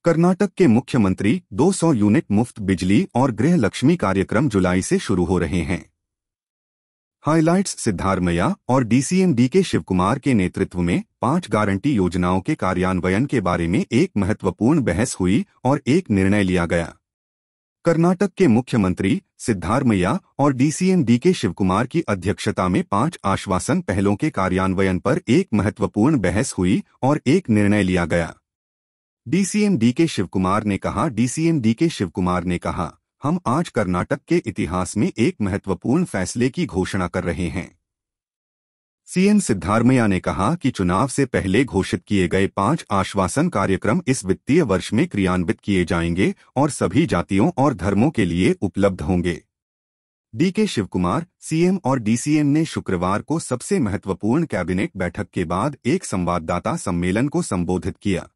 कर्नाटक के मुख्यमंत्री 200 यूनिट मुफ्त बिजली और गृह लक्ष्मी कार्यक्रम जुलाई से शुरू हो रहे हैं। हाइलाइट्स सिद्धारमैया और डीसीएम डीके शिवकुमार के नेतृत्व में 5 गारंटी योजनाओं के कार्यान्वयन के बारे में एक महत्वपूर्ण बहस हुई और एक निर्णय लिया गया। कर्नाटक के मुख्यमंत्री सिद्धारमैया और डीसीएम डीके शिवकुमार की अध्यक्षता में 5 आश्वासन पहलों के कार्यान्वयन पर एक महत्वपूर्ण बहस हुई और एक निर्णय लिया गया। डीसीएम डीके शिवकुमार ने कहा, हम आज कर्नाटक के इतिहास में एक महत्वपूर्ण फैसले की घोषणा कर रहे हैं। सीएम सिद्धारमैया ने कहा कि चुनाव से पहले घोषित किए गए 5 आश्वासन कार्यक्रम इस वित्तीय वर्ष में क्रियान्वित किए जाएंगे और सभी जातियों और धर्मों के लिए उपलब्ध होंगे। डीके शिवकुमार, सीएम और डीसीएम ने शुक्रवार को सबसे महत्वपूर्ण कैबिनेट बैठक के बाद एक संवाददाता सम्मेलन को संबोधित किया।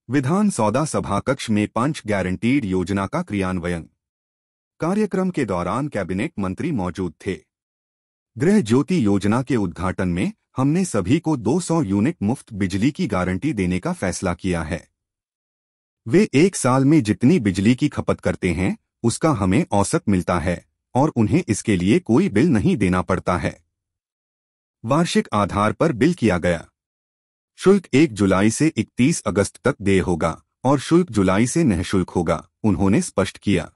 विधान सौदा सभाकक्ष में 5 गारंटीड योजना का क्रियान्वयन कार्यक्रम के दौरान कैबिनेट मंत्री मौजूद थे। गृह ज्योति योजना के उद्घाटन में हमने सभी को 200 यूनिट मुफ्त बिजली की गारंटी देने का फैसला किया है। वे एक साल में जितनी बिजली की खपत करते हैं उसका हमें औसत मिलता है और उन्हें इसके लिए कोई बिल नहीं देना पड़ता है। वार्षिक आधार पर बिल किया गया। शुल्क 1 जुलाई से 31 अगस्त तक देय होगा और शुल्क जुलाई से निःशुल्क होगा, उन्होंने स्पष्ट किया।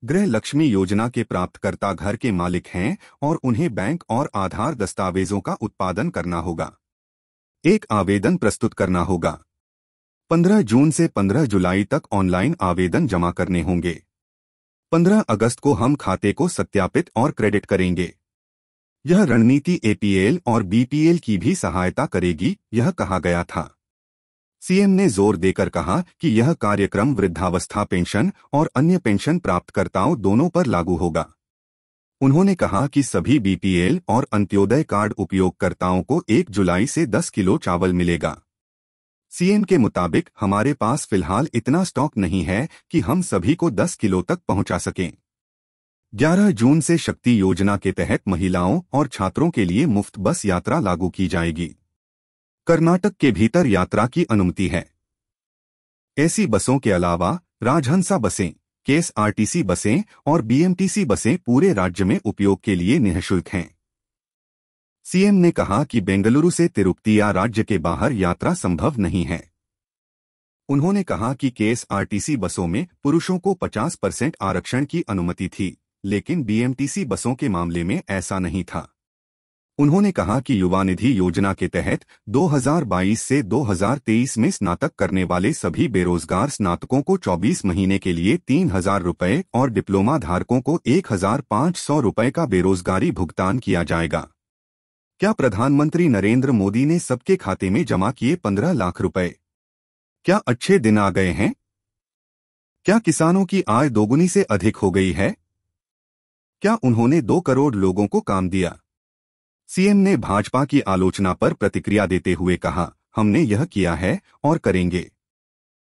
गृह लक्ष्मी योजना के प्राप्तकर्ता घर के मालिक हैं और उन्हें बैंक और आधार दस्तावेजों का उत्पादन करना होगा। एक आवेदन प्रस्तुत करना होगा। 15 जून से 15 जुलाई तक ऑनलाइन आवेदन जमा करने होंगे। 15 अगस्त को हम खाते को सत्यापित और क्रेडिट करेंगे। यह रणनीति एपीएल और बीपीएल की भी सहायता करेगी, यह कहा गया था। सीएम ने जोर देकर कहा कि यह कार्यक्रम वृद्धावस्था पेंशन और अन्य पेंशन प्राप्तकर्ताओं दोनों पर लागू होगा। उन्होंने कहा कि सभी बीपीएल और अंत्योदय कार्ड उपयोगकर्ताओं को 1 जुलाई से 10 किलो चावल मिलेगा। सीएम के मुताबिक हमारे पास फिलहाल इतना स्टॉक नहीं है कि हम सभी को 10 किलो तक पहुंचा सकें। 11 जून से शक्ति योजना के तहत महिलाओं और छात्रों के लिए मुफ्त बस यात्रा लागू की जाएगी। कर्नाटक के भीतर यात्रा की अनुमति है। ऐसी बसों के अलावा राजहंसा बसें, केएसआरटीसी बसें और बीएमटीसी बसें पूरे राज्य में उपयोग के लिए निःशुल्क हैं। सीएम ने कहा कि बेंगलुरु से तिरुपति या राज्य के बाहर यात्रा संभव नहीं है। उन्होंने कहा कि केएसआरटीसी बसों में पुरुषों को 50% आरक्षण की अनुमति थी, लेकिन बीएमटीसी बसों के मामले में ऐसा नहीं था। उन्होंने कहा कि युवा निधि योजना के तहत 2022 से 2023 में स्नातक करने वाले सभी बेरोजगार स्नातकों को 24 महीने के लिए 3,000 रुपये और डिप्लोमा धारकों को 1,500 रुपये का बेरोजगारी भुगतान किया जाएगा। क्या प्रधानमंत्री नरेंद्र मोदी ने सबके खाते में जमा किए 15 लाख रुपए? क्या अच्छे दिन आ गए हैं? क्या किसानों की आय दोगुनी से अधिक हो गई है? क्या उन्होंने 2 करोड़ लोगों को काम दिया? सीएम ने भाजपा की आलोचना पर प्रतिक्रिया देते हुए कहा, हमने यह किया है और करेंगे।